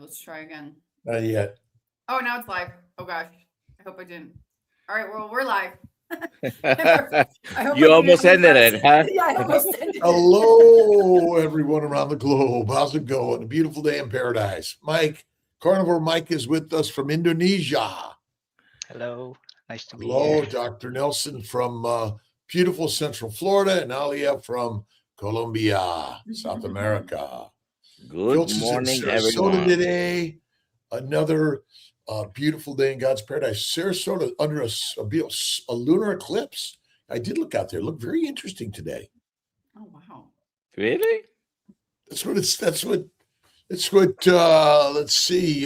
Let's try again. Not yet. Oh, now it's live. Oh gosh. I hope I didn't. All right, well, we're live. You almost ended it, huh? Yeah, I almost ended it. Hello, everyone around the globe. How's it going? A beautiful day in paradise. Mike, Carnivore Mike is with us from Indonesia. Hello. Nice to be Hello, here. Dr. Nelson from beautiful Central Florida and Alia from Colombia, South America. Good Kiltz morning, is in Sarasota everyone. today. Another beautiful day in God's paradise. Sarasota under a lunar eclipse. I did look out there. It looked very interesting today. Oh wow. Really? That's what let's see.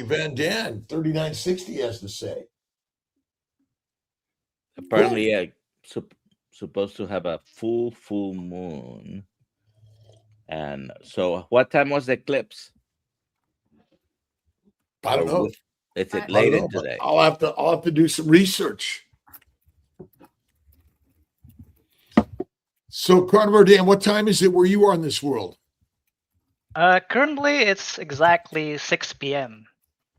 Van Dan 3960 has to say. Apparently, supposed to have a full moon. And so, what time was the eclipse? I don't know. Is it later today? I'll have to do some research. So, Carnivore Dan, what time is it where you are in this world? Currently, it's exactly 6 p.m.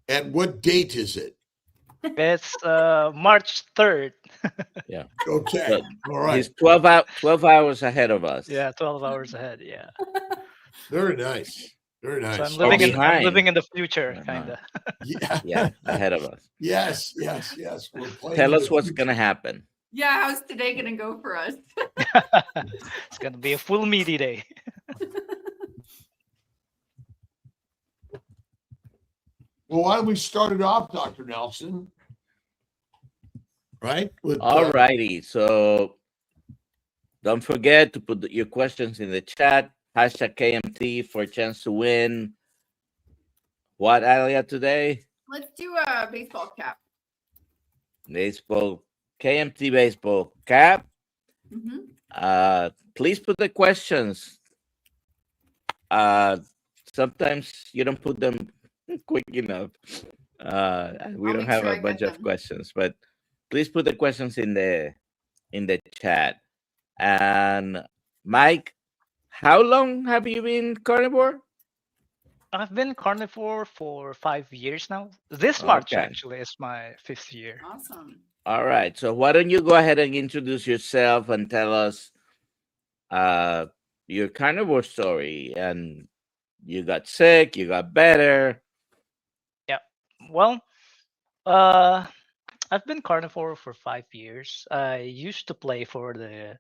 And what date is it? It's March 3rd. Yeah. Okay. So all right. He's 12 hours ahead of us. Yeah, 12 hours ahead. Yeah. Very nice. Very nice. So I'm living in the future, kind of. Yeah. Ahead of us. Yes. Tell us what's going to happen. Yeah, how's today going to go for us? It's going to be a full meaty day. Well, why don't we start it off, Dr. Nelson? Right? All righty. So don't forget to put your questions in the chat. #KMT for a chance to win. What, Alia, today? Let's do a baseball cap. Baseball, KMT baseball cap. Mm-hmm. Please put the questions. Sometimes you don't put them quick enough. We don't have a bunch of questions, but please put the questions in the chat. And Mike, how long have you been carnivore? I've been carnivore for 5 years now. This March actually is my 5th year. Awesome. All right. So why don't you go ahead and introduce yourself and tell us your carnivore story. And you got sick, you got better. Yeah. Well, I've been carnivore for 5 years. I used to play for the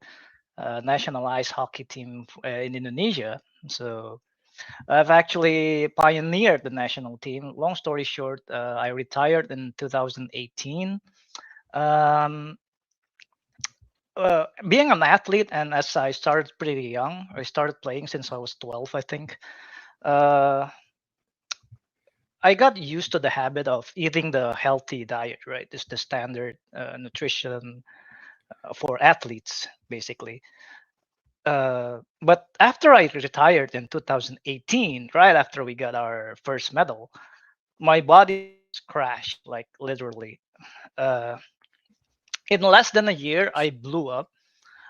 national ice hockey team in Indonesia. So I've actually pioneered the national team. Long story short, I retired in 2018. Being an athlete, and as I started pretty young, I started playing since I was 12, I think. I got used to the habit of eating the healthy diet, right? It's the standard nutrition for athletes, basically. But after I retired in 2018, right after we got our first medal, my body crashed, like literally. In less than a year, I blew up.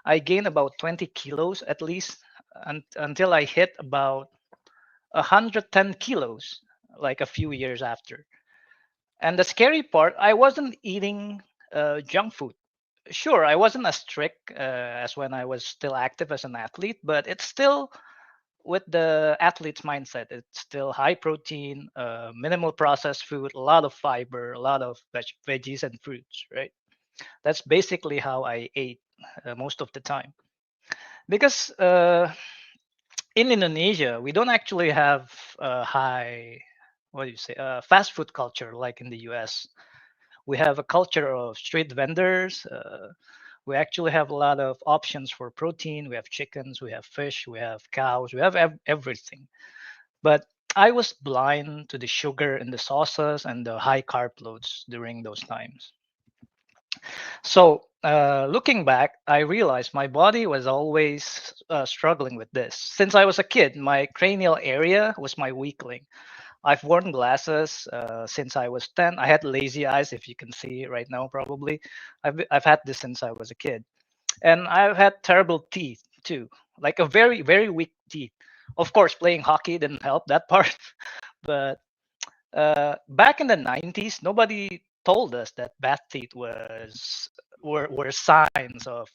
I gained about 20 kilos at least until I hit about 110 kilos, like a few years after. And the scary part, I wasn't eating junk food. Sure, I wasn't as strict as when I was still active as an athlete, but it's still with the athlete's mindset. It's still high protein, minimal processed food, a lot of fiber, a lot of veggies and fruits, right? That's basically how I ate most of the time. Because in Indonesia, we don't actually have high, fast food culture like in the US. We have a culture of street vendors. We actually have a lot of options for protein. We have chickens, we have fish, we have cows, we have everything. But I was blind to the sugar in the sauces and the high carb loads during those times. So looking back, I realized my body was always struggling with this. Since I was a kid, my cranial area was my weak link. I've worn glasses since I was 10. I had lazy eyes, if you can see right now, probably. I've had this since I was a kid. And I've had terrible teeth too, like a very, very weak teeth. Of course, playing hockey didn't help that part. But back in the 90s, nobody told us that bath teeth were signs of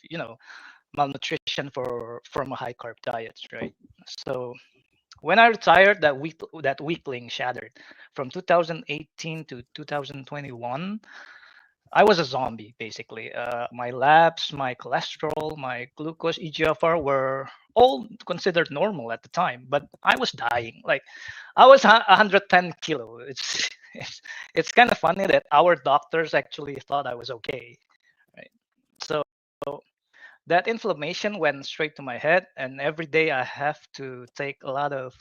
malnutrition from a high carb diet, right? So when I retired, that weakling shattered. From 2018 to 2021, I was a zombie basically. My labs, my cholesterol, my glucose, EGFR were all considered normal at the time, but I was dying. Like I was 110 kilo. It's kind of funny that our doctors actually thought I was okay, right? So that inflammation went straight to my head, and every day I have to take a lot of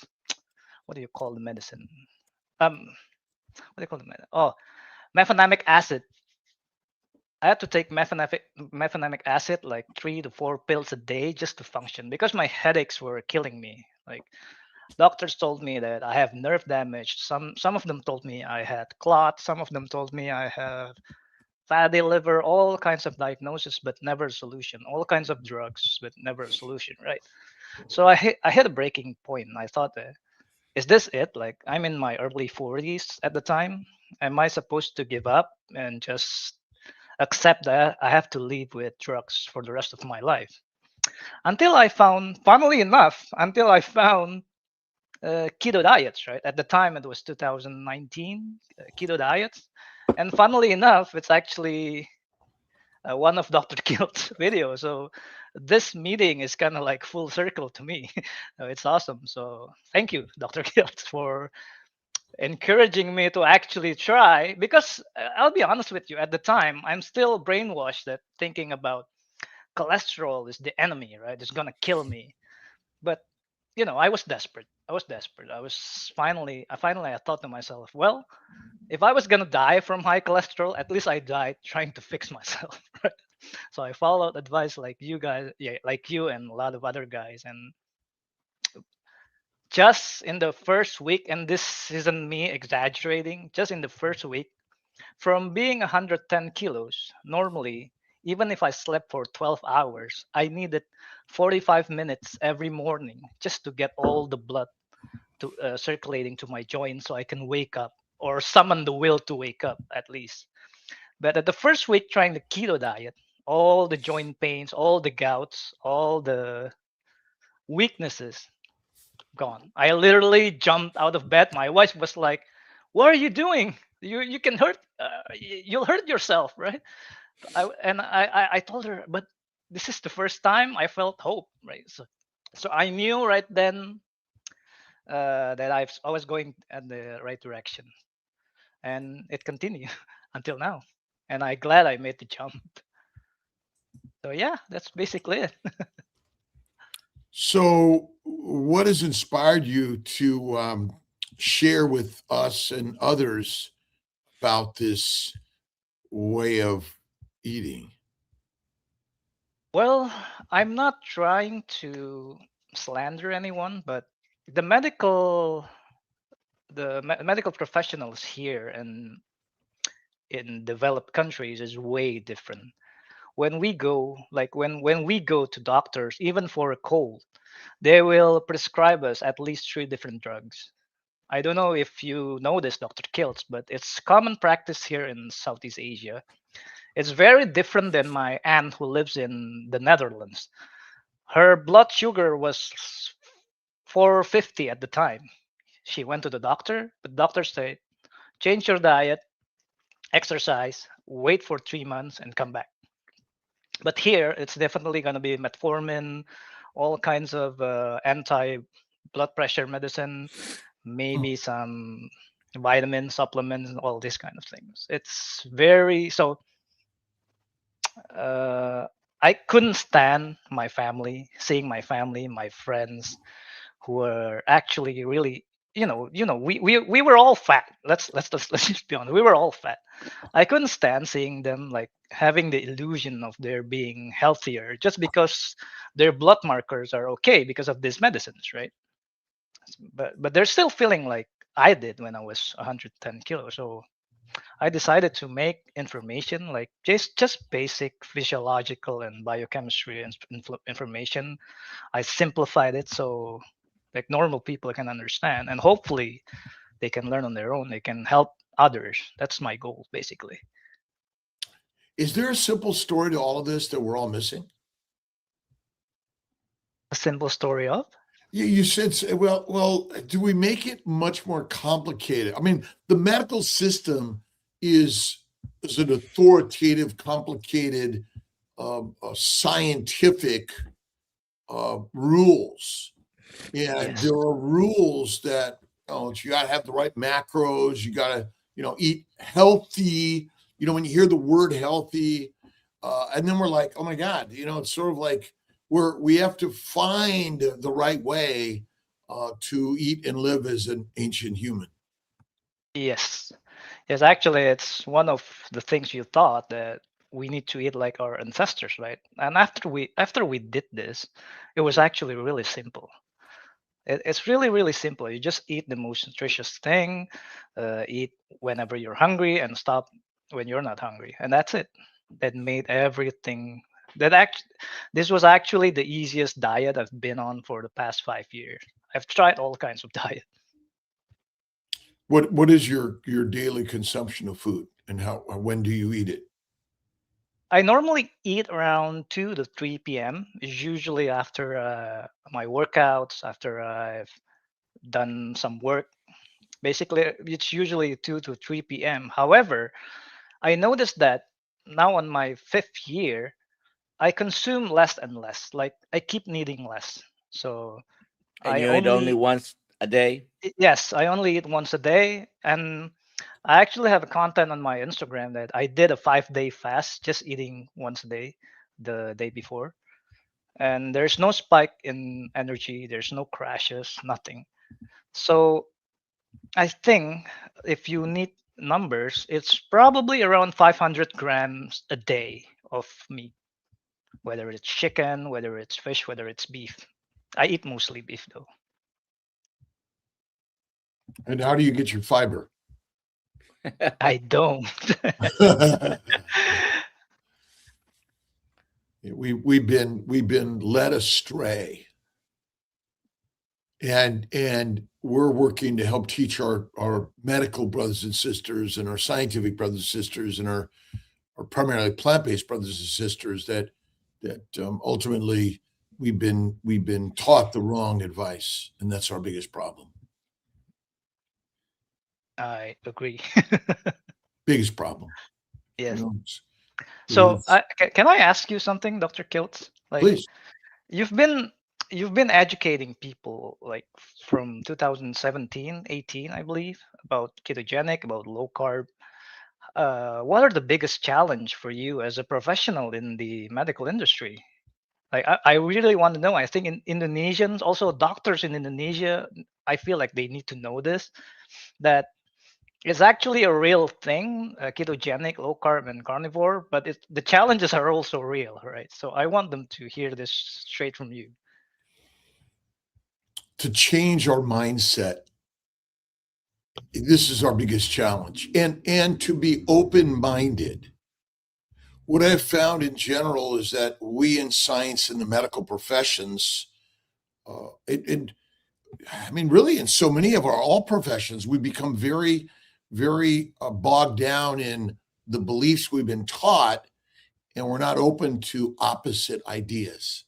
what do you call the medicine? What do you call the medicine? Oh, mefenamic acid. I had to take mefenamic acid like 3 to 4 pills a day just to function because my headaches were killing me. Like doctors told me that I have nerve damage. Some of them told me I had clot. Some of them told me I have fatty liver. All kinds of diagnosis, but never a solution. All kinds of drugs, but never a solution. Right. So I hit a breaking point. I thought, is this it? Like I'm in my early 40s at the time. Am I supposed to give up and just accept that I have to live with drugs for the rest of my life? Until I found, funnily enough, keto diets, right? At the time, it was 2019, keto diets. And funnily enough, it's actually one of Dr. Kiltz videos. So this meeting is kind of like full circle to me. It's awesome. So thank you, Dr. Kiltz, for encouraging me to actually try, because I'll be honest with you, at the time I'm still brainwashed that thinking about cholesterol is the enemy, right? It's gonna kill me. But I was desperate. I thought to myself, well, if I was gonna die from high cholesterol, at least I died trying to fix myself. Right? So I followed advice like you guys, yeah, like you and a lot of other guys, and just in the first week, and this isn't me exaggerating, just in the first week, from being 110 kilos, normally, even if I slept for 12 hours, I needed 45 minutes every morning just to get all the blood to circulating to my joints so I can wake up or summon the will to wake up at least. But at the first week trying the keto diet, all the joint pains, all the gouts, all the weaknesses gone. I literally jumped out of bed. My wife was like, "What are you doing? You can hurt. You'll hurt yourself, right?" I told her, but this is the first time I felt hope, right? So I knew right then that I was going in the right direction, and it continued until now. And I'm glad I made the jump. So yeah, that's basically it. So, what has inspired you to share with us and others about this way of eating? Well, I'm not trying to slander anyone, but the medical professionals here and in developed countries is way different. When we go, like when we go to doctors, even for a cold, they will prescribe us at least 3 different drugs. I don't know if you know this, Dr. Kiltz, but it's common practice here in Southeast Asia. It's very different than my aunt who lives in the Netherlands. Her blood sugar was 450 at the time. She went to the doctor. The doctor said, change your diet, exercise, wait for 3 months, and come back. But here, it's definitely going to be metformin, all kinds of anti blood pressure medicine, maybe some vitamin supplements, and all these kind of things. It's very so. I couldn't stand my family, seeing my family, my friends, who were actually really, we were all fat. Let's just be honest. We were all fat. I couldn't stand seeing them like having the illusion of their being healthier just because their blood markers are okay because of these medicines, right? But they're still feeling like I did when I was 110 kilos. So I decided to make information like just basic physiological and biochemistry information. I simplified it so like normal people can understand, and hopefully they can learn on their own. They can help others. That's my goal, basically. Is there a simple story to all of this that we're all missing? A simple story of? You said, well, do we make it much more complicated? I mean, the medical system is an authoritative, complicated, scientific rules. And Yes. there are rules that, you got to have the right macros. You got to, eat healthy. When you hear the word healthy, and then we're like, oh my God, it's sort of like we have to find the right way to eat and live as an ancient human. Yes. Yes, actually, it's one of the things you thought, that we need to eat like our ancestors, right? And after we did this, it was actually really simple. It's really, really simple. You just eat the most nutritious thing, eat whenever you're hungry, and stop when you're not hungry, and that's it. That made everything. This was actually the easiest diet I've been on for the past 5 years. I've tried all kinds of diet. What is your daily consumption of food, and when do you eat it? I normally eat around 2 to 3 p.m. Usually after my workouts, after I've done some work. Basically, it's usually 2 to 3 p.m. However, I noticed that now on my 5th year, I consume less and less. Like, I keep needing less. So And I you eat only once a day? yes, I only eat once a day. And I actually have a content on my Instagram that I did a 5-day fast, just eating once a day, the day before. And there's no spike in energy, there's no crashes, nothing. So I think if you need numbers, it's probably around 500 grams a day of meat, whether it's chicken, whether it's fish, whether it's beef. I eat mostly beef though. And how do you get your fiber? I don't. We've been led astray, and we're working to help teach our medical brothers and sisters, and our scientific brothers and sisters, and our primarily plant-based brothers and sisters that ultimately we've been taught the wrong advice, and that's our biggest problem. I agree. Biggest problem. Yes. It So is. can I ask you something, Dr. Kiltz? Like, Please. you've been educating people like from 2017, 18, I believe, about ketogenic, about low carb. What are the biggest challenge for you as a professional in the medical industry? Like, I really want to know. I think in Indonesians, also doctors in Indonesia, I feel like they need to know this, that it's actually a real thing, ketogenic, low carb, and carnivore, but the challenges are also real, right? So I want them to hear this straight from you. To change our mindset, this is our biggest challenge, and to be open-minded. What I've found in general is that we in science and the medical professions, really in so many of all professions, we become very, very bogged down in the beliefs we've been taught, and we're not open to opposite ideas.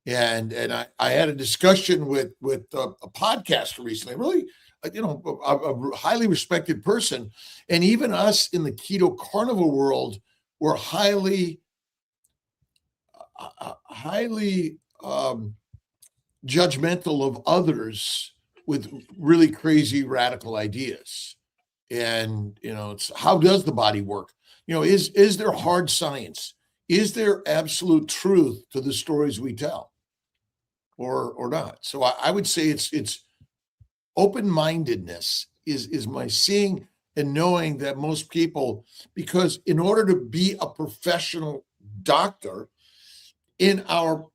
And I had a discussion with a podcaster recently, really, a highly respected person, and even us in the keto carnivore world, we're highly judgmental of others with really crazy radical ideas. And it's, how does the body work? Is there hard science? Is there absolute truth to the stories we tell, or not? So I would say it's open-mindedness is my seeing and knowing that most people, because in order to be a professional doctor in our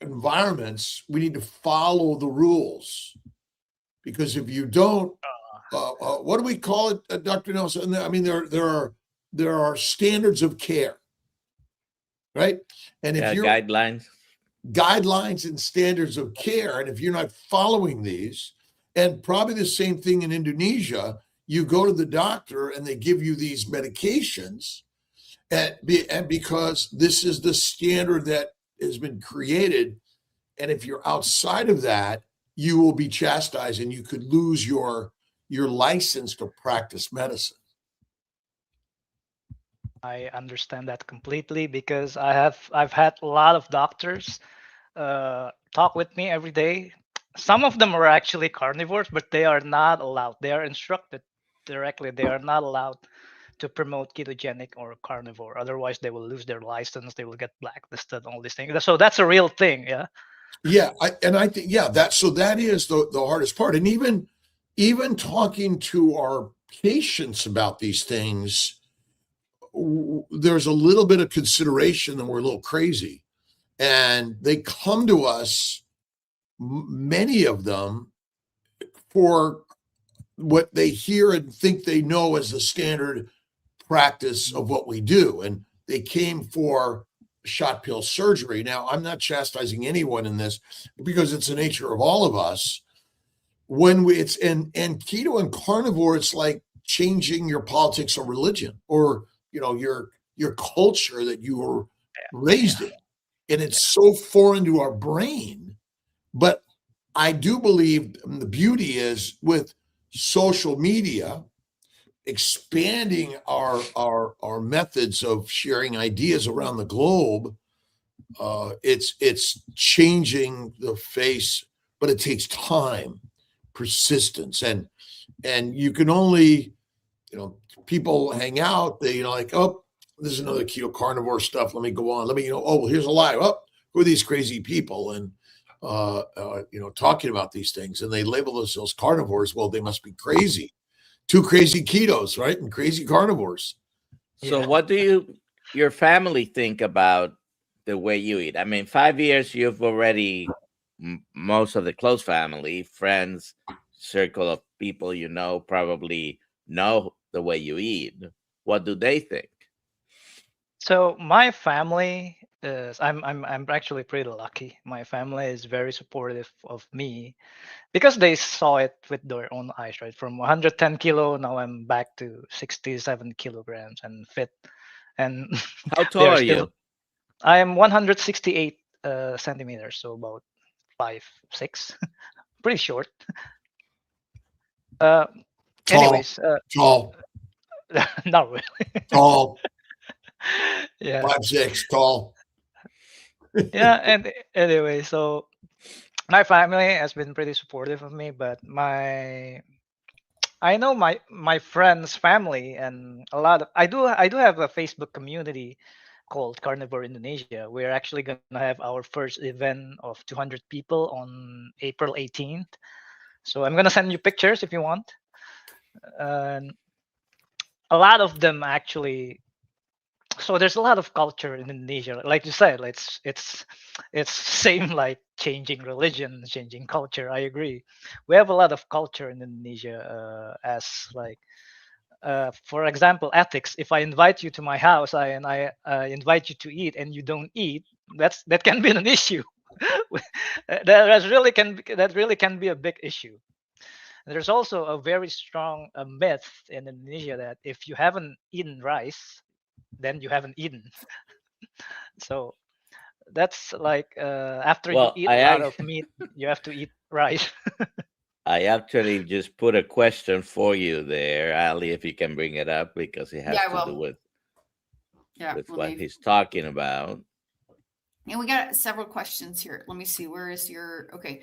environments, we need to follow the rules. Because if you don't, what do we call it, Dr. Nelson? I mean, there are standards of care, right? And if you're guidelines and standards of care, and if you're not following these, And probably the same thing in Indonesia. You go to the doctor and they give you these medications, and because this is the standard that has been created. And if you're outside of that, you will be chastised and you could lose your license to practice medicine. I understand that completely, because I've had a lot of doctors talk with me every day. Some of them are actually carnivores, but they are not allowed. They are instructed directly. They are not allowed to promote ketogenic or carnivore. Otherwise, they will lose their license. They will get blacklisted. All these things. So that's a real thing. Yeah. Yeah, I think that is the hardest part. And even talking to our patients about these things, there's a little bit of consideration that we're a little crazy, and they come to us, many of them, for what they hear and think they know as the standard practice of what we do, and they came for shot pill surgery. Now, I'm not chastising anyone in this, because it's the nature of all of us. When it's and keto and carnivore, it's like changing your politics or religion, or your culture that you were raised in, and it's so foreign to our brain. But I do believe the beauty is, with social media expanding our methods of sharing ideas around the globe, it's changing the face, but it takes time, persistence, and you can only, people hang out, they like, oh, there's another keto carnivore stuff, let me go on, let me, oh, well, here's a lie, oh, who are these crazy people, and talking about these things, and they label themselves carnivores. Well, they must be crazy. Two crazy ketos, right? And crazy carnivores. So what do your family think about the way you eat? I mean, 5 years, you've already, most of the close family, friends, circle of people probably know the way you eat. What do they think? So my family is, I'm actually pretty lucky. My family is very supportive of me, because they saw it with their own eyes, right? From 110 kilo, now I'm back to 67 kilograms and fit. And how tall are you? I am 168 centimeters, so about 5'6", pretty short. Tall, Anyways, tall, not really. tall, Yeah, 5'6", tall. yeah, and anyway, so my family has been pretty supportive of me, but I know my friends' family, and a lot of I do have a Facebook community called Carnivore Indonesia. We're actually gonna have our first event of 200 people on April 18th. So I'm gonna send you pictures if you want. And a lot of them actually. So there's a lot of culture in Indonesia, like you said. It's same like changing religion, changing culture. I agree. We have a lot of culture in Indonesia, as like, for example, ethics. If I invite you to my house, and I invite you to eat, and you don't eat, that can be an issue. That really can be a big issue. There's also a very strong myth in Indonesia that if you haven't eaten rice, then you haven't eaten. So that's like, after you eat a lot of meat, you have to eat rice. I actually just put a question for you there, Ali, if you can bring it up, because it has to do with what he's talking about. And we got several questions here. Let me see. Where is your okay?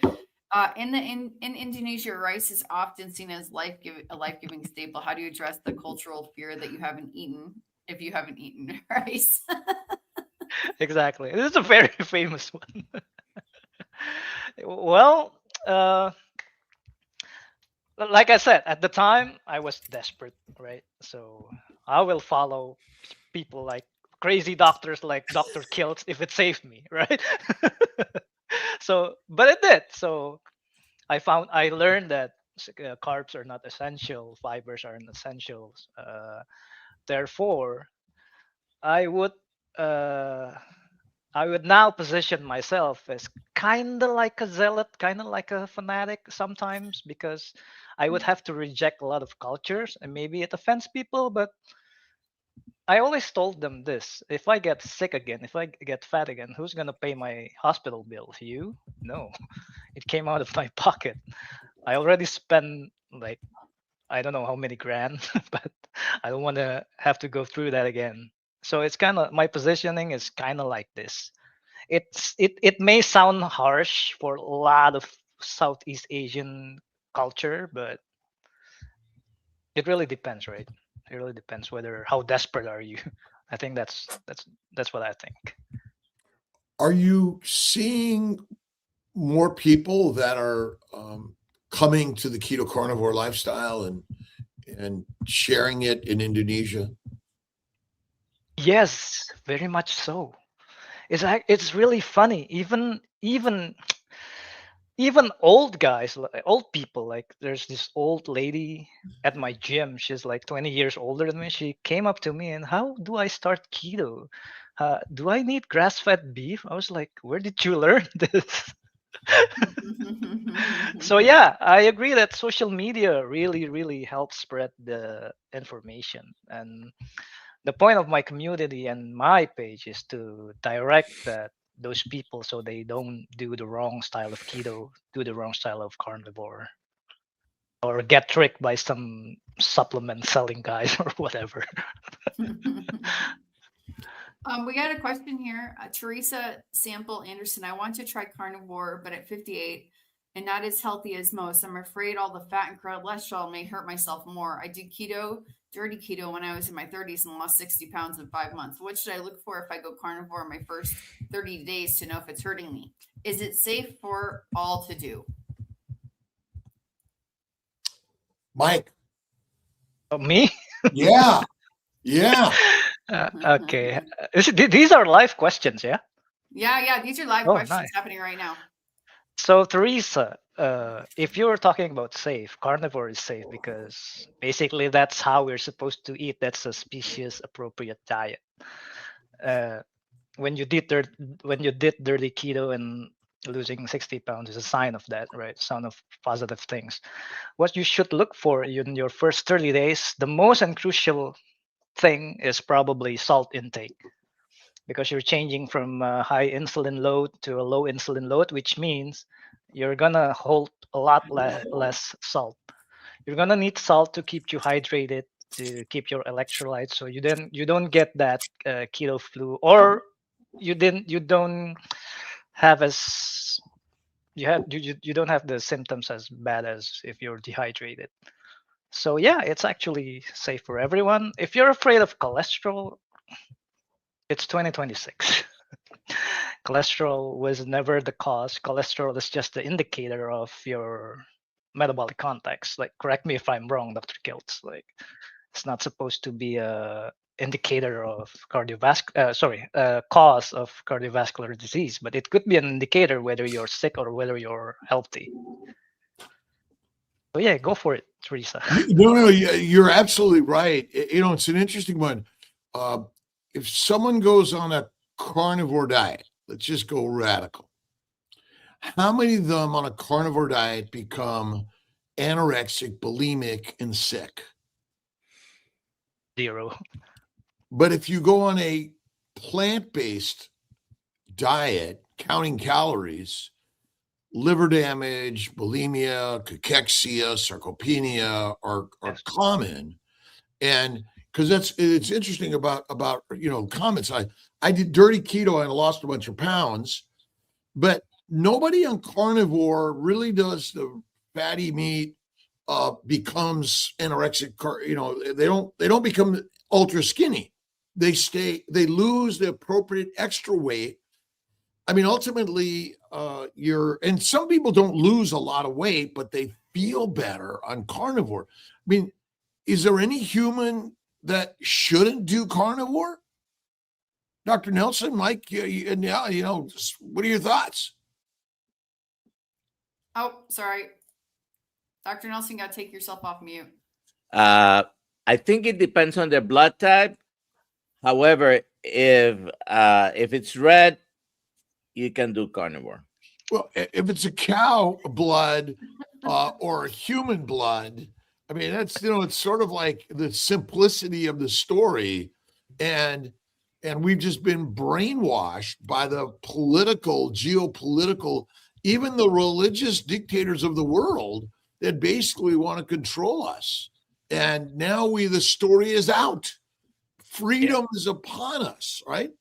In Indonesia, rice is often seen as a life-giving staple. How do you address the cultural fear that you haven't eaten if you haven't eaten rice? Exactly. This is a very famous one. Well, like I said, at the time I was desperate, right? So I will follow people like crazy doctors like Dr.Kiltz if it saved me, right? So, but it did. So I learned that carbs are not essential, fibers aren't essentials. Therefore, I would I would now position myself as kind of like a zealot, kind of like a fanatic sometimes, because I would have to reject a lot of cultures, and maybe it offends people, but I always told them this: if I get sick again, if I get fat again, who's gonna pay my hospital bill? You? No, it came out of my pocket. I already spent like I don't know how many grand, but I don't want to have to go through that again. So it's kind of, my positioning is kind of like this. It may sound harsh for a lot of Southeast Asian culture, but it really depends, right? It really depends whether how desperate are you. I think that's what I think. Are you seeing more people that are coming to the keto carnivore lifestyle and sharing it in Indonesia? Yes, very much so. It's really funny. Even old guys, old people, like there's this old lady at my gym. She's like 20 years older than me. She came up to me and, how do I start keto? Do I need grass-fed beef? I was like, where did you learn this? So yeah, I agree that social media really helps spread the information. And the point of my community and my page is to direct those people so they don't do the wrong style of keto, do the wrong style of carnivore, or get tricked by some supplement selling guys or whatever. We got a question here. Teresa Sample Anderson. I want to try carnivore, but at 58 and not as healthy as most. I'm afraid all the fat and cholesterol may hurt myself more. I did keto, dirty keto, when I was in my 30s and lost 60 pounds in 5 months. What should I look for if I go carnivore in my first 30 days to know if it's hurting me? Is it safe for all to do? Mike. Me? Yeah. Yeah. Okay. These are live questions, yeah? Yeah. These are live questions happening right now. So, Teresa, if you're talking about safe, carnivore is safe because basically that's how we're supposed to eat. That's a species-appropriate diet. When you did dirty keto and losing 60 pounds is a sign of that, right? Sign of positive things. What you should look for in your first 30 days, the most and crucial thing is probably salt intake, because you're changing from a high insulin load to a low insulin load, which means you're gonna hold a lot less salt. You're gonna need salt to keep you hydrated, to keep your electrolytes, so you don't get that keto flu, or you don't have you don't have the symptoms as bad as if you're dehydrated. So yeah, it's actually safe for everyone. If you're afraid of cholesterol, it's 2026. Cholesterol was never the cause. Cholesterol is just the indicator of your metabolic context. Like, correct me if I'm wrong, Dr. Kiltz. Like, it's not supposed to be a indicator of cause of cardiovascular disease, but it could be an indicator whether you're sick or whether you're healthy. So yeah, go for it, Teresa. No, you're absolutely right. It's an interesting one. If someone goes on a carnivore diet, let's just go radical. How many of them on a carnivore diet become anorexic, bulimic, and sick? 0. But if you go on a plant-based diet, counting calories, liver damage, bulimia, cachexia, sarcopenia are common. And because it's interesting about comments. I did dirty keto and I lost a bunch of pounds, but nobody on carnivore really does the fatty meat becomes anorexic. They don't become ultra skinny. They lose the appropriate extra weight. I mean, ultimately, and some people don't lose a lot of weight, but they feel better on carnivore. I mean, is there any human that shouldn't do carnivore? Dr. Nelson, Mike, what are your thoughts? Oh, sorry. Dr. Nelson, got to take yourself off mute. I think it depends on their blood type. However, if it's red, you can do carnivore. Well, if it's a cow blood or a human blood, I mean, that's, it's sort of like the simplicity of the story. And we've just been brainwashed by the political, geopolitical, even the religious dictators of the world that basically want to control us. And now the story is out. Freedom is upon us, right?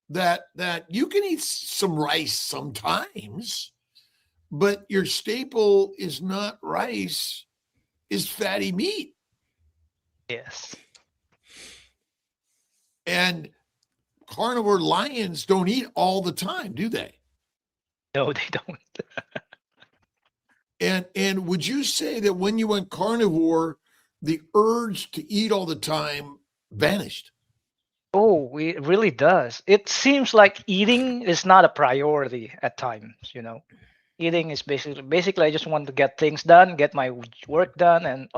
That you can eat some rice sometimes, but your staple is not rice, is fatty meat. Yes. And carnivore lions don't eat all the time, do they? No, they don't. And would you say that when you went carnivore, the urge to eat all the time vanished? Oh, it really does. It seems like eating is not a priority at times, Eating is basically I just want to get things done, get my work done, and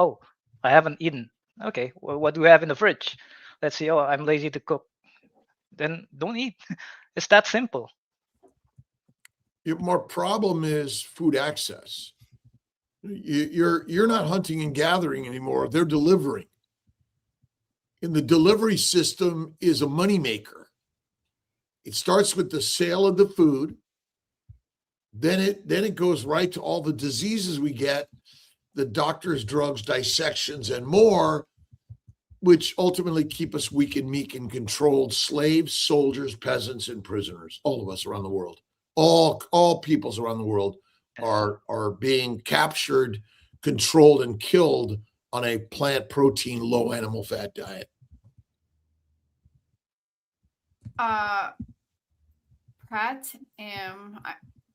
I haven't eaten. Okay, well, what do we have in the fridge? Let's see. Oh, I'm lazy to cook. Then don't eat. It's that simple. Your more problem is food access. You're not hunting and gathering anymore. They're delivering. And the delivery system is a moneymaker. It starts with the sale of the food. Then it goes right to all the diseases we get, the doctors, drugs, dissections, and more, which ultimately keep us weak and meek and controlled. Slaves, soldiers, peasants, and prisoners. All of us around the world. All peoples around the world are being captured, controlled, and killed on a plant protein, low animal fat diet.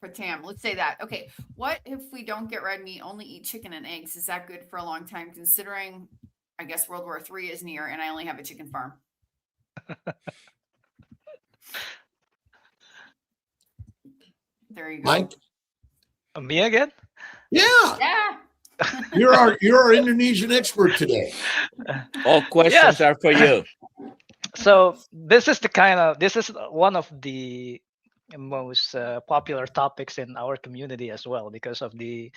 Pratam, let's say that. Okay, what if we don't get red meat, only eat chicken and eggs? Is that good for a long time, considering, I guess, World War III is near and I only have a chicken farm? There you go. Mike? Me again? Yeah. You're our Indonesian expert today. All questions are for you. So this is one of the most popular topics in our community as well, because of the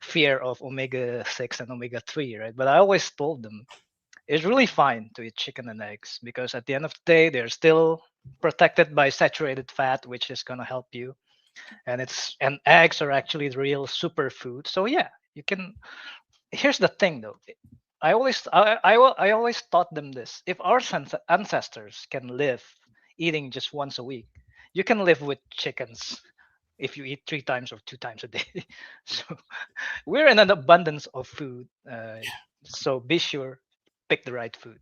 fear of omega-6 and omega-3, right? But I always told them it's really fine to eat chicken and eggs, because at the end of the day, they're still protected by saturated fat, which is going to help you. And eggs are actually the real superfood. So yeah, you can. Here's the thing, though. I always taught them this: if our ancestors can live eating just once a week, you can live with chickens if you eat 3 times or 2 times a day. So we're in an abundance of food. So be sure, pick the right food.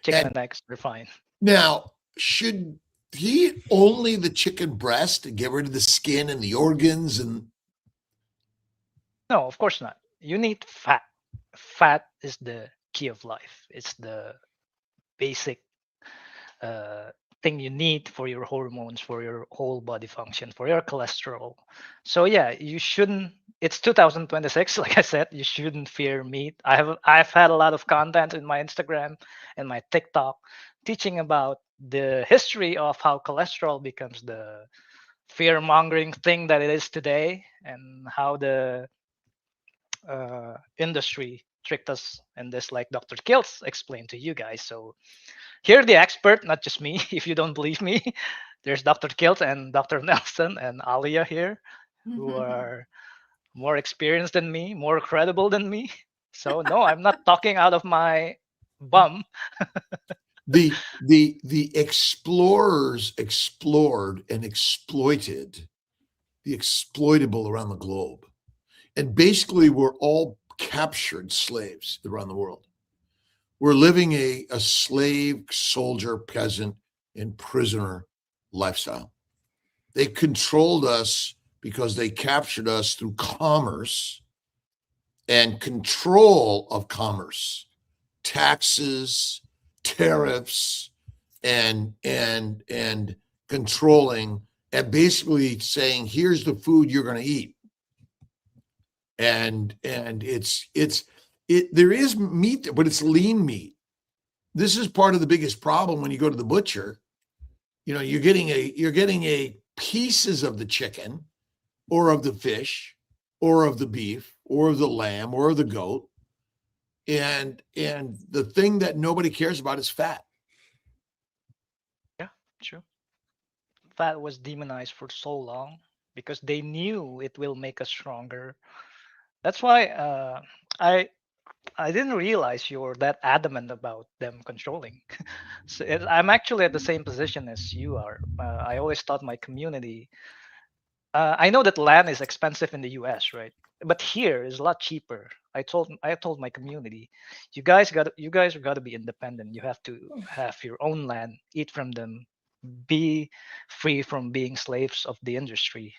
Chicken and eggs are fine. Now, should he eat only the chicken breast to get rid of the skin and the organs? And no, of course not. You need fat. Fat is the key of life. It's the basic thing you need for your hormones, for your whole body function, for your cholesterol. So yeah, you shouldn't. It's 2026, like I said. You shouldn't fear meat. I've had a lot of content in my Instagram and my TikTok teaching about the history of how cholesterol becomes the fear-mongering thing that it is today, and how the industry tricked us in this, like Dr. Kiltz explained to you guys. So here, the expert, not just me. If you don't believe me, there's Dr. Kiltz and Dr. Nelson and Alia here, who are more experienced than me, more credible than me. So no, I'm not talking out of my bum. The explorers explored and exploited the exploitable around the globe. And basically, we're all captured slaves around the world. We're living a slave, soldier, peasant, and prisoner lifestyle. They controlled us because they captured us through commerce and control of commerce, taxes, tariffs, and controlling, and basically saying, here's the food you're going to eat. And there is meat, but it's lean meat. This is part of the biggest problem when you go to the butcher. You're getting a pieces of the chicken or of the fish or of the beef or of the lamb or of the goat. And the thing that nobody cares about is fat. Yeah, true. Fat was demonized for so long because they knew it will make us stronger. That's why I didn't realize you're that adamant about them controlling. So I'm actually at the same position as you are. I always taught my community. I know that land is expensive in the U.S., right? But here is a lot cheaper. I told my community, you guys got to be independent. You have to have your own land, eat from them, be free from being slaves of the industry.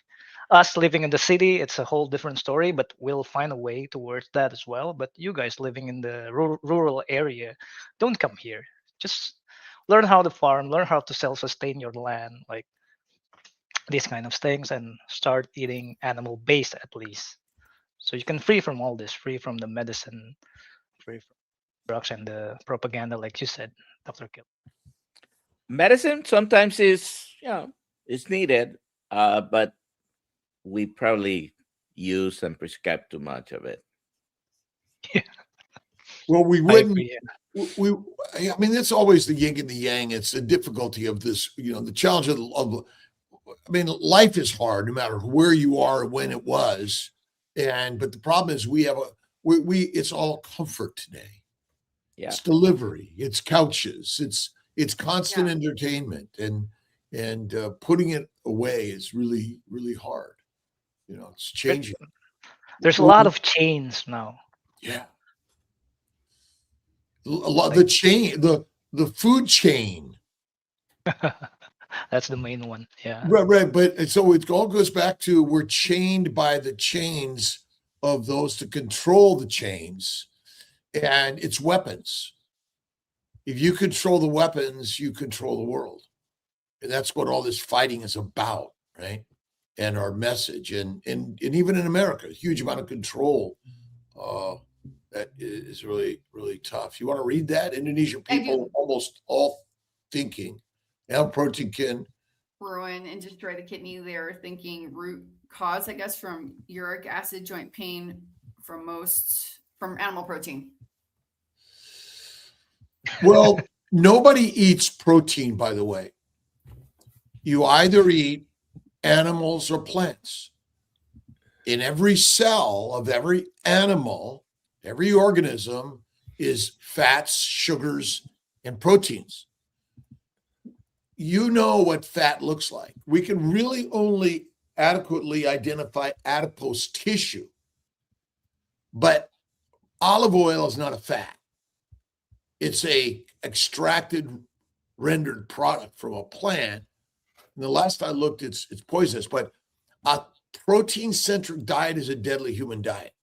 Us living in the city, it's a whole different story, but we'll find a way towards that as well. But you guys living in the rural area, don't come here. Just learn how to farm, learn how to self-sustain your land, like these kind of things, and start eating animal-based at least. So you can free from all this, free from the medicine, free from drugs and the propaganda, like you said, Dr. Kiltz. Medicine sometimes is needed, but we probably use and prescribe too much of it. Yeah. Well, we wouldn't. I mean, that's always the yin and the yang. It's the difficulty of this. The challenge of. I mean, life is hard no matter where you are or when it was, but the problem is it's all comfort today. Yeah. It's delivery. It's couches. It's constant entertainment, and putting it away is really, really hard. It's changing. There's a lot of chains now. Yeah. A lot, the chain, the food chain. That's the main one. Yeah. Right. But so it all goes back to we're chained by the chains of those to control the chains, and it's weapons. If you control the weapons, you control the world. And that's what all this fighting is about, right? And our message. And even in America, a huge amount of control that is really, really tough. You want to read that? Indonesian people almost all thinking, protein can ruin and destroy the kidney. They're thinking root cause, I guess, from uric acid, joint pain, from animal protein. Well, nobody eats protein, by the way. You either eat animals or plants. In every cell of every animal, every organism is fats, sugars, and proteins. You know what fat looks like. We can really only adequately identify adipose tissue, but olive oil is not a fat. It's a extracted, rendered product from a plant. And the last I looked, it's poisonous, but a protein-centric diet is a deadly human diet.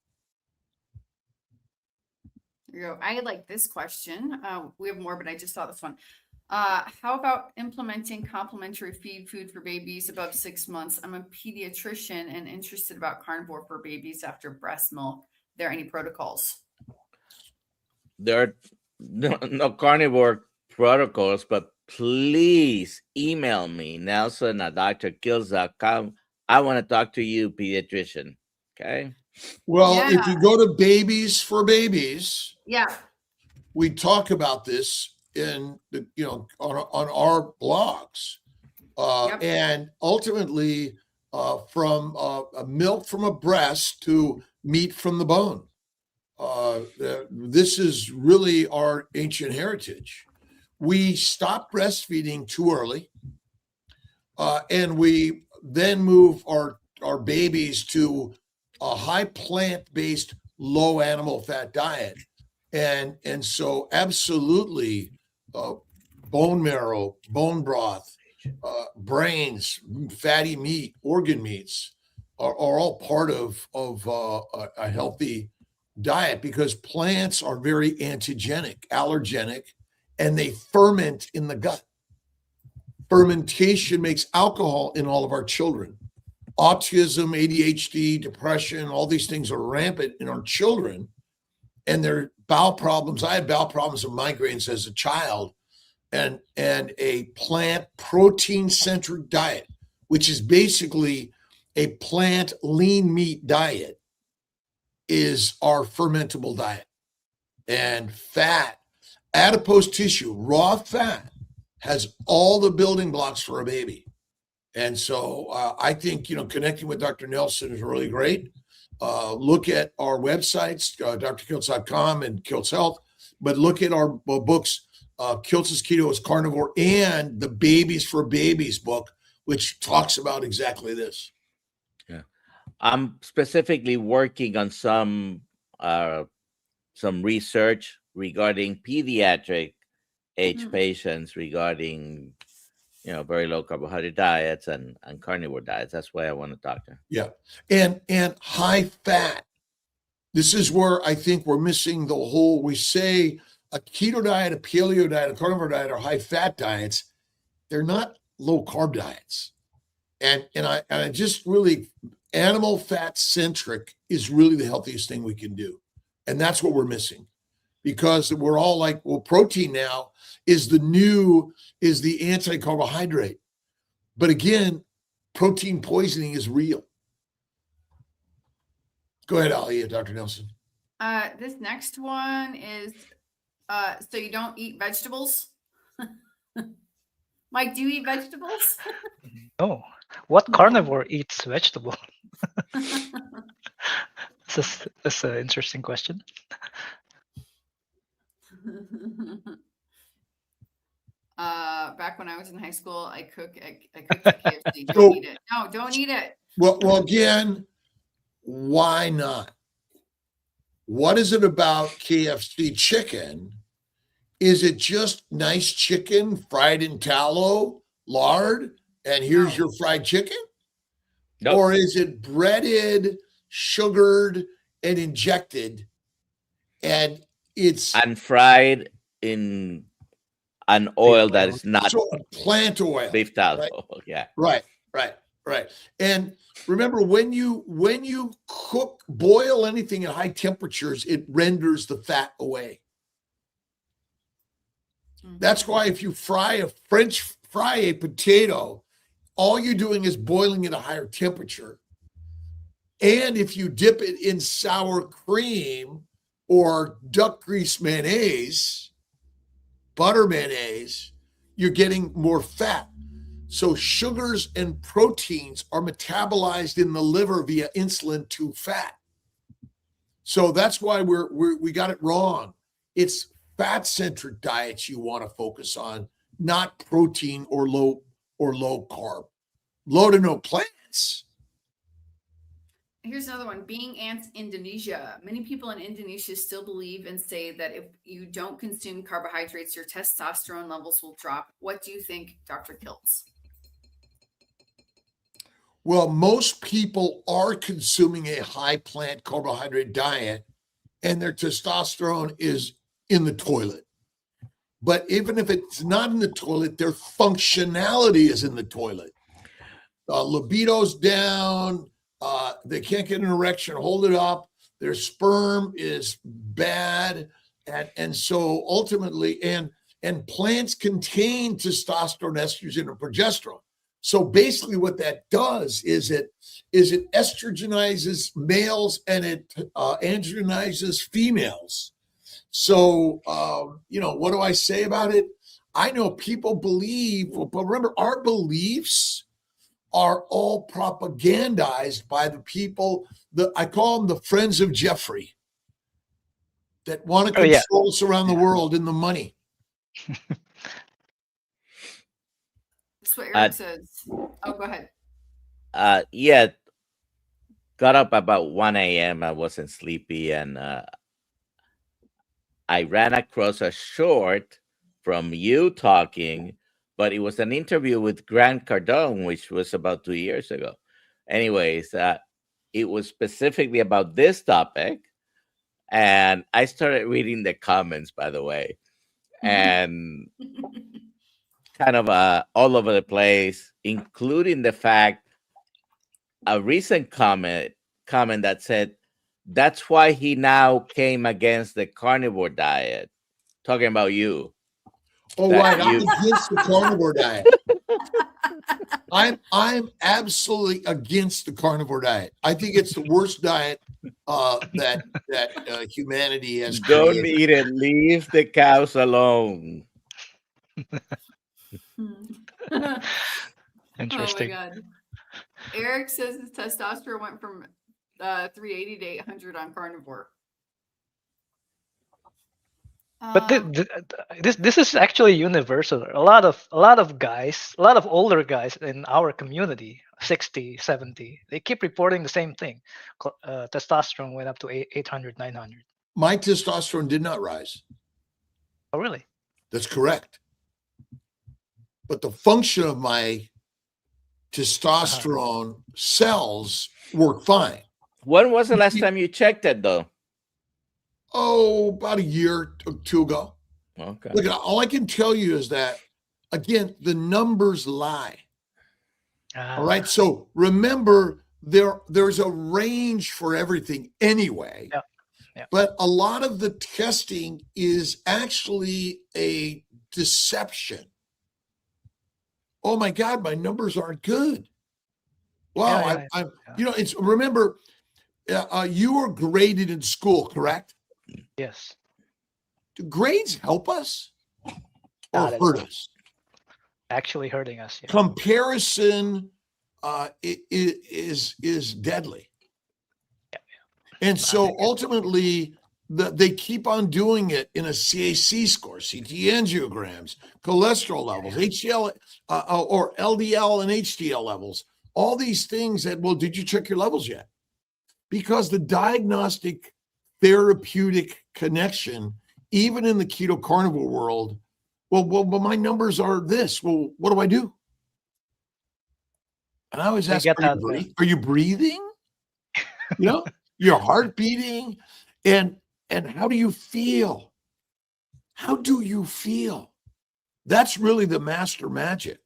There you go. I like this question. We have more, but I just saw this one. How about implementing complementary feed food for babies above 6 months? I'm a pediatrician and interested about carnivore for babies after breast milk. Are there any protocols? There are no carnivore protocols, but please email me, Nelson at Dr.Kiltz.com. I want to talk to you, pediatrician. Okay. Well, if you go to Babies for Babies, we talk about this in the, on our blogs, and ultimately from milk from a breast to meat from the bone. This is really our ancient heritage. We stopped breastfeeding too early, and we then move our babies to a high plant-based, low animal fat diet. And so absolutely bone marrow, bone broth, brains, fatty meat, organ meats are all part of a healthy diet, because plants are very antigenic, allergenic, and they ferment in the gut. Fermentation makes alcohol in all of our children. Autism, ADHD, depression, all these things are rampant in our children, and their bowel problems. I had bowel problems and migraines as a child, and a plant protein-centric diet which is basically a plant lean meat diet, is our fermentable diet. And fat, adipose tissue, raw fat, has all the building blocks for a baby. And so I think, connecting with Dr. Nelson is really great. Look at our websites, drkiltz.com and Kiltz Health, but look at our books, Kiltz's Keto is Carnivore and the Babies for Babies book, which talks about exactly this. Yeah. I'm specifically working on some research regarding pediatric age patients regarding, very low carbohydrate diets and carnivore diets. That's why I want to talk to her. Yeah. And high fat. This is where I think we're missing the whole, we say a keto diet, a paleo diet, a carnivore diet are high fat diets. They're not low carb diets. And I just really, animal fat centric is really the healthiest thing we can do. And that's what we're missing, because we're all like, well, protein now is the anti-carbohydrate. But again, protein poisoning is real. Go ahead, Ali, Dr. Nelson. This next one is, so you don't eat vegetables? Mike, do you eat vegetables? No. What carnivore eats vegetable? That's an interesting question. Back when I was in high school, I cooked at KFC. Don't eat it. No, don't eat it. Well, again, why not? What is it about KFC chicken? Is it just nice chicken fried in tallow, lard, and here's your fried chicken? Nope. Or is it breaded, sugared, and injected, and it's fried in an oil that is not plant oil, beef tallow? Right? Yeah, right. And remember, when you boil anything at high temperatures, it renders the fat away. That's why if you fry a potato, all you're doing is boiling at a higher temperature. And if you dip it in sour cream or duck grease mayonnaise, butter mayonnaise, you're getting more fat. So sugars and proteins are metabolized in the liver via insulin to fat. So that's why we got it wrong. It's fat-centric diets you want to focus on, not protein or low carb. Low to no plants. Here's another one. Being Indonesia. Many people in Indonesia still believe and say that if you don't consume carbohydrates, your testosterone levels will drop. What do you think, Dr. Kiltz? Well, most people are consuming a high plant carbohydrate diet, and their testosterone is in the toilet. But even if it's not in the toilet, their functionality is in the toilet. Libido's down. They can't get an erection, hold it up. Their sperm is bad. And so ultimately, and plants contain testosterone, estrogen, and progesterone. So basically what that does is it estrogenizes males and it androgenizes females. So, what do I say about it? I know people believe, but remember, our beliefs are all propagandized by the people that I call them the friends of Jeffrey that want to control us around the world in the money. That's what Eric says. Oh, go ahead. Got up about 1 a.m. I wasn't sleepy, and I ran across a short from you talking, but it was an interview with Grant Cardone, which was about 2 years ago. Anyways, it was specifically about this topic, and I started reading the comments, by the way, and kind of all over the place, including the fact, a recent comment that said, that's why he now came against the carnivore diet, talking about you. Oh, right. I'm against the carnivore diet. I'm absolutely against the carnivore diet. I think it's the worst diet that humanity has Don't created. eat it. Leave the cows alone. Interesting. Oh my God. Eric says his testosterone went from 380 to 800 on carnivore. But this is actually universal. A lot of guys, a lot of older guys in our community, 60, 70, they keep reporting the same thing. Testosterone went up to 800, 900. My testosterone did not rise. Oh, really? That's correct. But the function of my testosterone cells work fine. When was the last time you checked it, though? Oh, about a year or two ago. Okay. Look, all I can tell you is that, again, the numbers lie. All right. So remember, there's a range for everything anyway. Yeah. Yeah. But a lot of the testing is actually a deception. Oh my God, my numbers aren't good. Wow. It's remember, you were graded in school, correct? Yes. Do grades help us or hurt us? Actually hurting us. Yeah. Comparison is deadly. Yeah. And so ultimately, they keep on doing it in a CAC score, CT angiograms, cholesterol levels, HDL or LDL and HDL levels, all these things that, well, did you check your levels yet? Because the diagnostic therapeutic connection, even in the keto carnivore world, well, my numbers are this. Well, what do I do? And I always ask, are you breathing? Your heart beating? And how do you feel? How do you feel? That's really the master magic.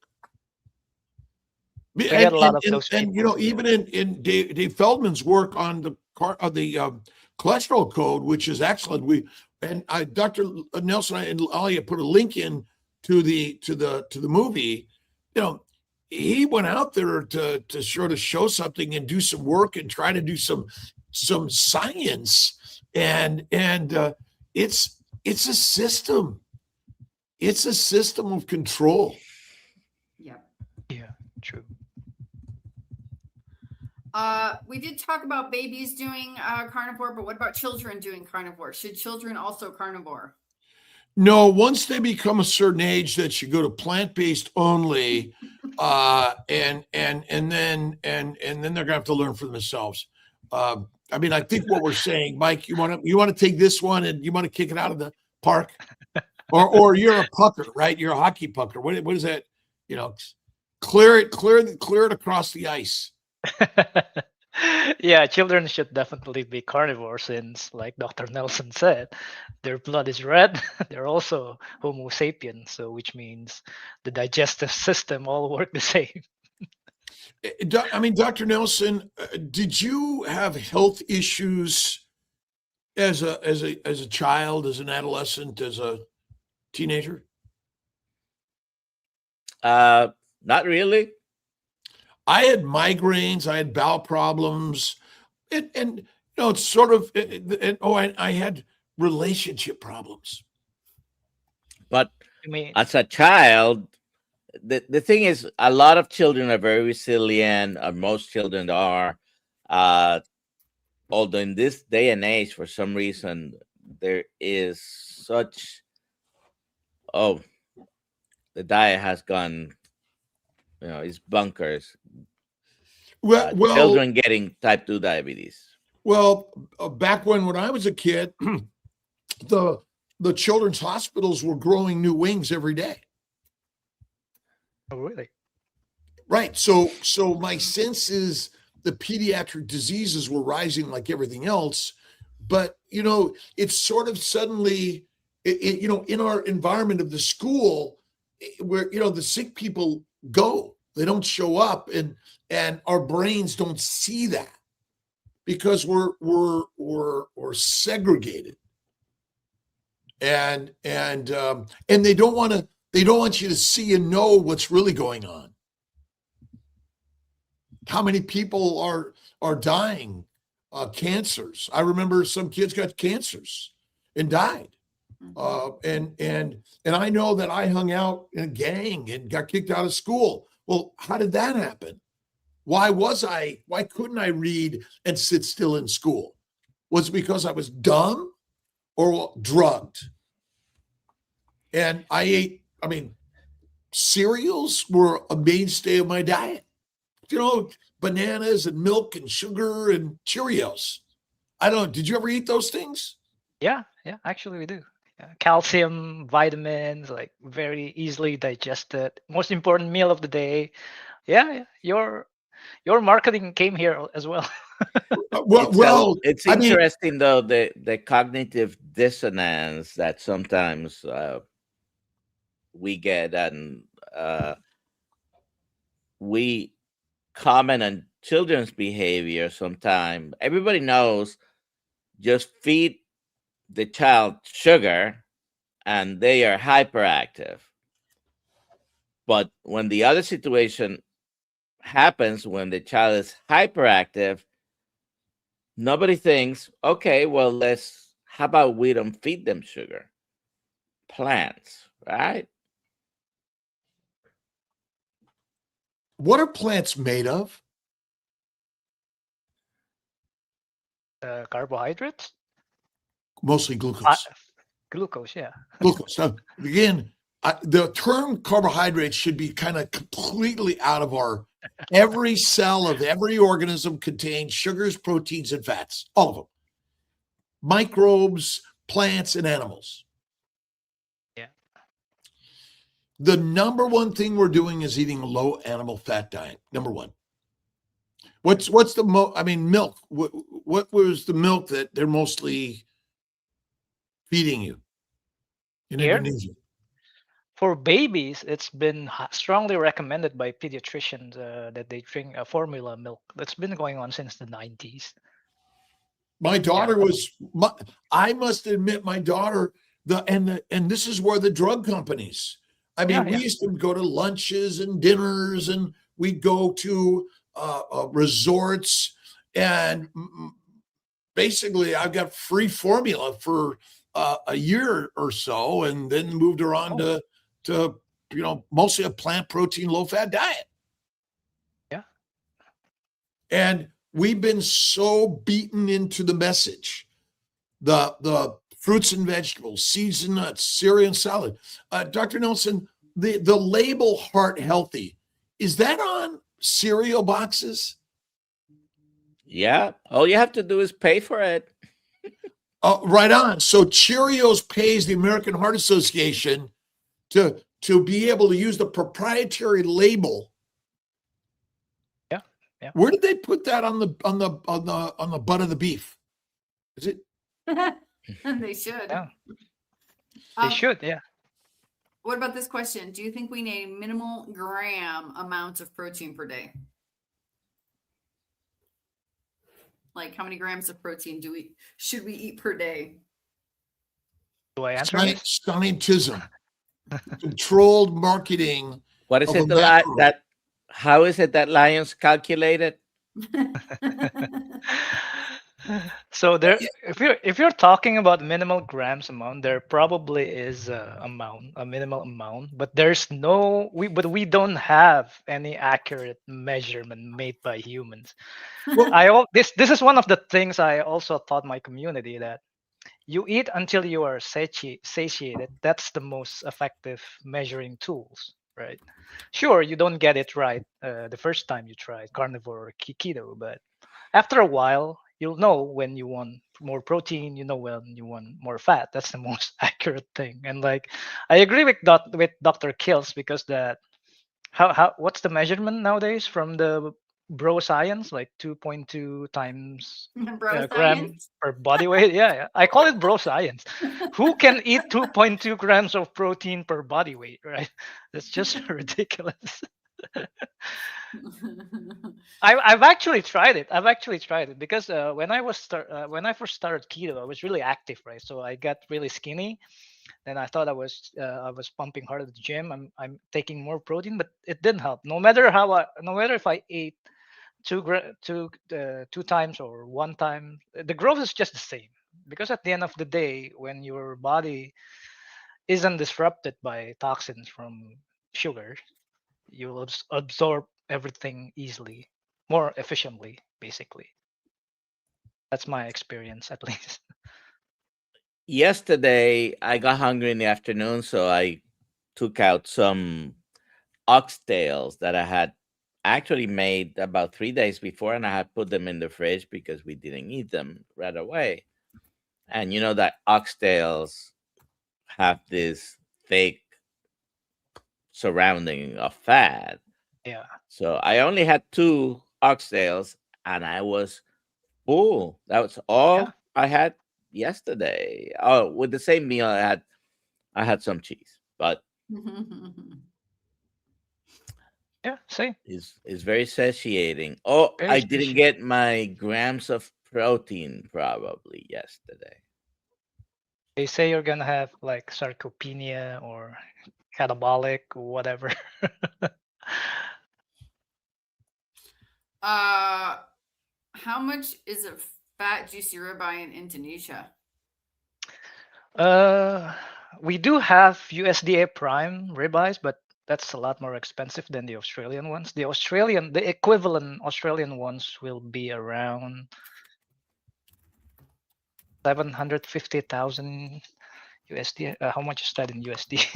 We get a lot of those and people. Even in Dave Feldman's work on the cholesterol code, which is excellent. Dr. Nelson and Alia put a link in to the movie. He went out there to sort of show something and do some work and try to do some science. And it's a system. It's a system of control. Yeah. Yeah, true. We did talk about babies doing carnivore, but what about children doing carnivore? Should children also carnivore? No, once they become a certain age, that should go to plant-based only, and then they're gonna have to learn for themselves. I mean, I think what we're saying, Mike, you want to take this one and you want to kick it out of the park, or you're a pucker, right? You're a hockey pucker. What is that? Clear it across the ice. Yeah, children should definitely be carnivore since, like Dr. Nelson said, their blood is red. They're also Homo sapien, so which means the digestive system all work the same. I mean, Dr. Nelson, did you have health issues as a child, as an adolescent, as a teenager? Not really. I had migraines, I had bowel problems, and it's sort of, I had relationship problems. But as a child, the thing is, a lot of children are very resilient, or most children are. Although in this day and age, for some reason, there is such, the diet has gone, it's bunkers. Well, children getting type 2 diabetes. Well, back when I was a kid, the children's hospitals were growing new wings every day. Oh, really? Right. So my sense is the pediatric diseases were rising like everything else, but it's sort of suddenly, in our environment of the school, where the sick people go, they don't show up, and our brains don't see that because we're segregated, and they don't want to They don't want you to see and know what's really going on. How many people are dying, cancers. I remember some kids got cancers and died. And I know that I hung out in a gang and got kicked out of school. Well, how did that happen? Why couldn't I read and sit still in school? Was it because I was dumb or drugged? And cereals were a mainstay of my diet. Bananas and milk and sugar and Cheerios. I don't know. Did you ever eat those things? Yeah, actually we do. Calcium, vitamins, like very easily digested. Most important meal of the day. Yeah. Your marketing came here as well. It's interesting though, the cognitive dissonance that sometimes we get, and we comment on children's behavior sometimes. Everybody knows, just feed the child sugar and they are hyperactive. But when the other situation happens, when the child is hyperactive, nobody thinks, okay, well, how about we don't feed them sugar? Plants, right? What are plants made of? Carbohydrates? Mostly glucose. Glucose, yeah. Glucose. Now, again, the term carbohydrates should be kind of completely out of every cell of every organism contains sugars, proteins, and fats. All of them. Microbes, plants, and animals. Yeah. The number one thing we're doing is eating a low animal fat diet. Number one. What's the milk? What was the milk that they're mostly feeding you in Indonesia? For babies, it's been strongly recommended by pediatricians that they drink formula milk. That's been going on since the 90s. My daughter I must admit, my daughter, and this is where the drug companies, we used to go to lunches and dinners, and we'd go to resorts, and basically I got free formula for a year or so, and then moved her on to mostly a plant protein, low fat diet. Yeah. And we've been so beaten into the message, the fruits and vegetables, seeds and nuts, cereal and salad. Dr. Nelson, the label heart healthy, is that on cereal boxes? Yeah. All you have to do is pay for it. Right on. So Cheerios pays the American Heart Association to be able to use the proprietary label. Yeah. Where did they put that on the butt of the beef? Is it? They should. Yeah. They should. Yeah. What about this question? Do you think we need minimal gram amounts of protein per day? Like, how many grams of protein should we eat per day? Do I answer this? Scientism. Controlled marketing. What is it how is it that lions calculated? So there, if you're talking about minimal grams amount, there probably is a minimal amount, but we don't have any accurate measurement made by humans. This is one of the things I also taught my community, that you eat until you are satiated. That's the most effective measuring tools, right? Sure, you don't get it right the first time you try carnivore or keto, but after a while, you'll know when you want more protein, when you want more fat. That's the most accurate thing. And like, I agree with Dr. Kiltz, because what's the measurement nowadays from the bro science, like 2.2 times gram per body weight? Yeah, I call it bro science. Who can eat 2.2 grams of protein per body weight, right? That's just ridiculous. I've actually tried it because when I first started keto, I was really active, right? So I got really skinny. Then I thought I was pumping hard at the gym. I'm taking more protein, but it didn't help. No matter if I ate two times or one time, the growth is just the same. Because at the end of the day, when your body isn't disrupted by toxins from sugar, you'll absorb everything easily, more efficiently, basically. That's my experience, at least. Yesterday, I got hungry in the afternoon, so I took out some oxtails that I had actually made about 3 days before, and I had put them in the fridge because we didn't eat them right away. And you know that oxtails have this thick surrounding of fat. Yeah. So I only had 2 oxtails, and I was full. That was all I had yesterday. Oh, with the same meal, I had some cheese, but yeah, same. It's very satiating. Oh, Very I didn't get my grams of protein probably yesterday. They say you're gonna have like sarcopenia or catabolic or whatever. How much is a fat juicy ribeye in Indonesia? We do have USDA prime ribeyes, but that's a lot more expensive than the Australian ones. The equivalent Australian ones will be around 750,000 USD. How much is that in USD?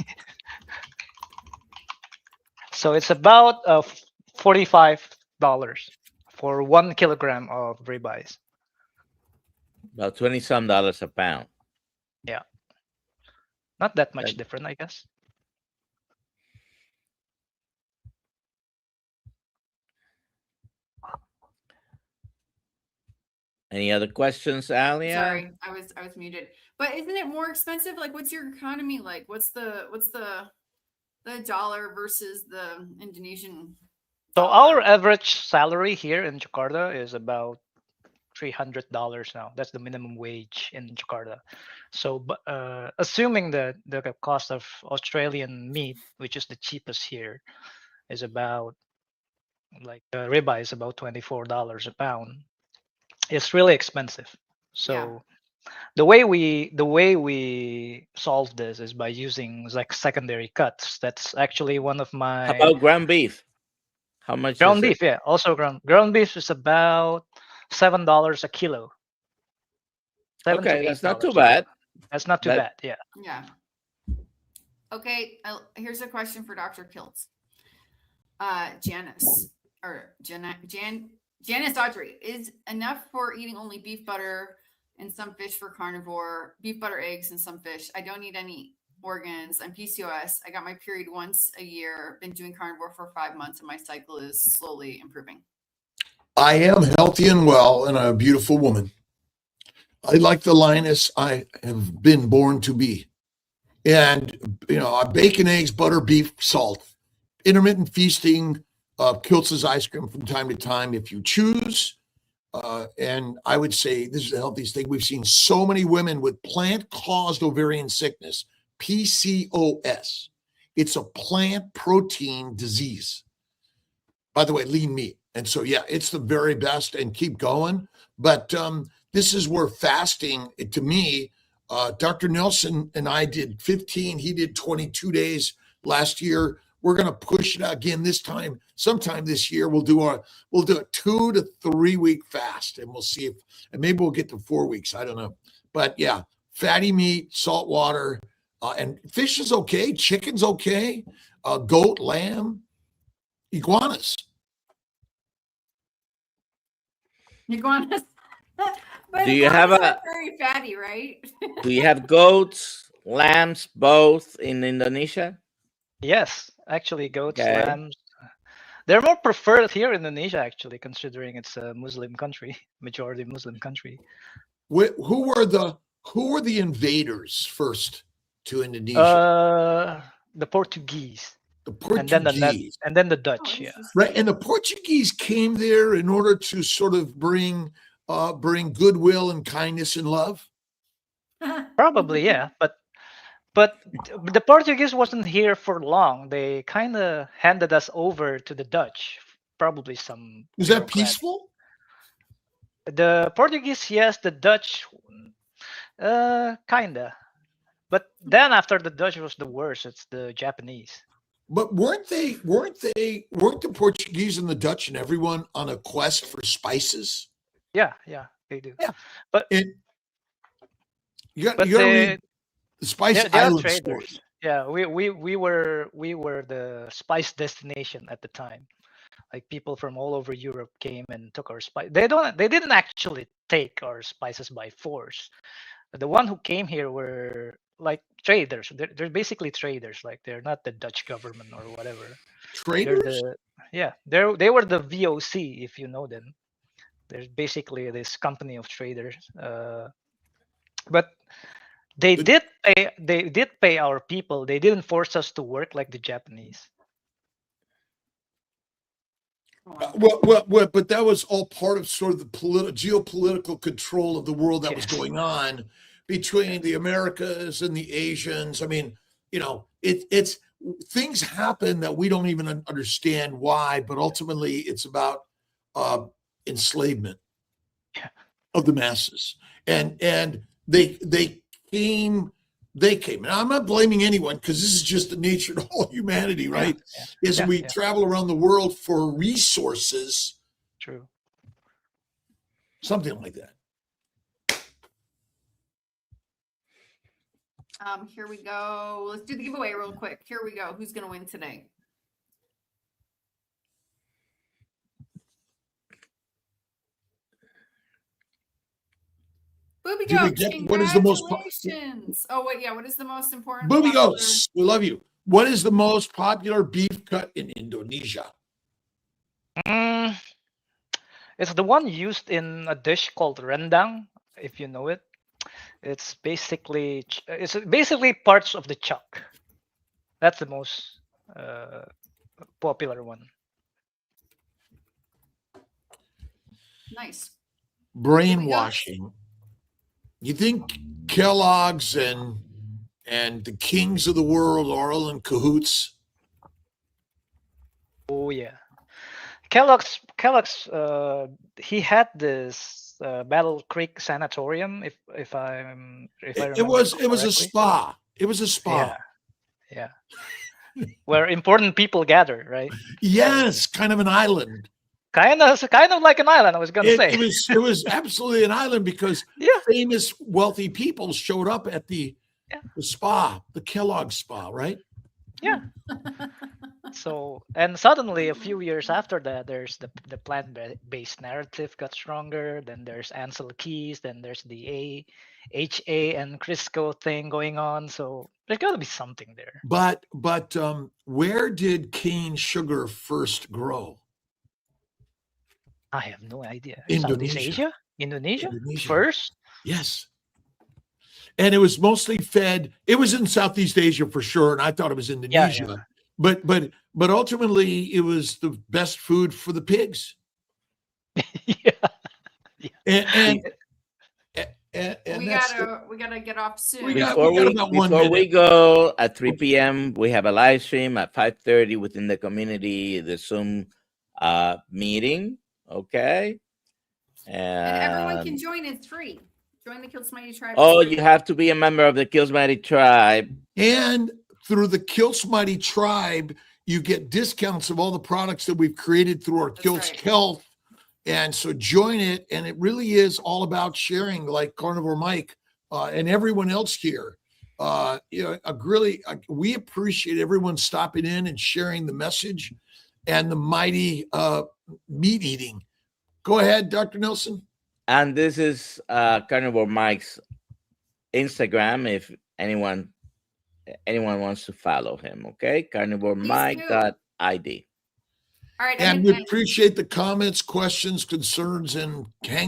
So it's about $45 for 1 kilogram of ribeyes. About $20-some a pound. Yeah, not that much different, I guess. Any other questions, Alia? Sorry, I was muted. But isn't it more expensive? Like, what's your economy like? What's the dollar versus the Indonesian? So our average salary here in Jakarta is about $300 now. That's the minimum wage in Jakarta. So, assuming that the cost of Australian meat, which is the cheapest here, is about ribeye is about $24 a pound. It's really expensive. So the way we solve this is by using like secondary cuts. That's actually one of my. How about ground beef? How much? Ground beef, yeah, also ground beef is about $7 a kilo. Okay, that's not too bad. That's not too bad. Yeah. Yeah. Okay. Here's a question for Dr. Kiltz. Janice Audrey, is enough for eating only beef butter and some fish for carnivore, beef butter, eggs, and some fish. I don't need any organs. I'm PCOS. I got my period once a year. Been doing carnivore for 5 months, and my cycle is slowly improving. I am healthy and well, and I'm a beautiful woman. I like the lioness I have been born to be. And, bacon, eggs, butter, beef, salt, intermittent feasting, Kiltz's ice cream from time to time if you choose. And I would say this is the healthiest thing. We've seen so many women with plant-caused ovarian sickness, PCOS. It's a plant protein disease. By the way, lean meat. And so, it's the very best, and keep going. But this is where fasting, to me, Dr. Nelson and I did 15. He did 22 days last year. We're going to push it again this time. Sometime this year, we'll do a 2 to 3 week fast, and we'll see and maybe we'll get to 4 weeks. I don't know. But fatty meat, salt water, and fish is okay. Chicken's okay. Goat, lamb, iguanas. Iguanas. But do you have very fatty, right? Do you have goats, lambs, both in Indonesia? Yes, actually, goats, lambs. They're more preferred here in Indonesia, actually, considering it's a Muslim country, majority Muslim country. Who were the invaders first to Indonesia? The Portuguese. The Portuguese. And then the Dutch, Right, and the Portuguese came there in order to sort of bring goodwill and kindness and love. Probably, yeah, but But the Portuguese wasn't here for long. They kind of handed us over to the Dutch. Probably some Was that bureaucrat. peaceful? The Portuguese, yes. The Dutch, kinda. But then after the Dutch was the worst. It's the Japanese. But weren't the Portuguese and the Dutch and everyone on a quest for spices? Yeah, they do. Yeah. But you got to read the Spice Island story. Yeah, we were the spice destination at the time. Like people from all over Europe came and took our spice. They didn't actually take our spices by force. The one who came here were like traders. They're basically traders. Like they're not the Dutch government or whatever. Traders? They were the VOC, if you know them. There's basically this company of traders. But they did pay our people. They didn't force us to work like the Japanese. But that was all part of sort of the geopolitical control of the world that was going on between the Americas and the Asians. I mean, it's things happen that we don't even understand why, but ultimately it's about enslavement of the masses. And they came. And I'm not blaming anyone because this is just the nature of all humanity, right? We travel around the world for resources. True. Something like that. Here we go. Let's do the giveaway real quick. Here we go. Who's going to win today? Booby Goats, what is the most what is the most important? Booby Goats, we love you. What is the most popular beef cut in Indonesia? It's the one used in a dish called rendang, if you know it. It's basically parts of the chuck. That's the most popular one. Nice. Brainwashing. You think Kellogg's and the kings of the world are all in cahoots? Oh yeah, Kellogg's. He had this Battle Creek Sanatorium. If I remember it was a spa. It was a spa. Yeah. Where important people gather, right? Yes, kind of an island. Kind of like an island. I was gonna say it was absolutely an island because famous wealthy people showed up at the spa, the Kellogg spa, right? Yeah. So, and suddenly a few years after that, there's the plant-based narrative got stronger. Then there's Ansel Keys. Then there's the AHA and Crisco thing going on. So there's got to be something there. But where did cane sugar first grow? I have no idea. Indonesia. Indonesia first? Yes. And it was mostly fed. It was in Southeast Asia for sure, and I thought it was Indonesia. Yeah. But ultimately, it was the best food for the pigs. And we gotta get off soon. Before we go at 3 p.m., we have a live stream at 5:30 within the community, the Zoom meeting. Okay, and everyone can join. It's free. Join the Kiltz Mighty Tribe. Oh, you have to be a member of the Kiltz Mighty Tribe. And through the Kiltz Mighty Tribe, you get discounts of all the products that we've created through our Kiltz Health. And so join it. And it really is all about sharing, like Carnivore Mike and everyone else here. We appreciate everyone stopping in and sharing the message and the mighty meat eating. Go ahead, Dr. Nelson. And this is Carnivore Mike's Instagram. If anyone wants to follow him, okay? CarnivoreMike.id. All right. And we appreciate the comments, questions, concerns, and hang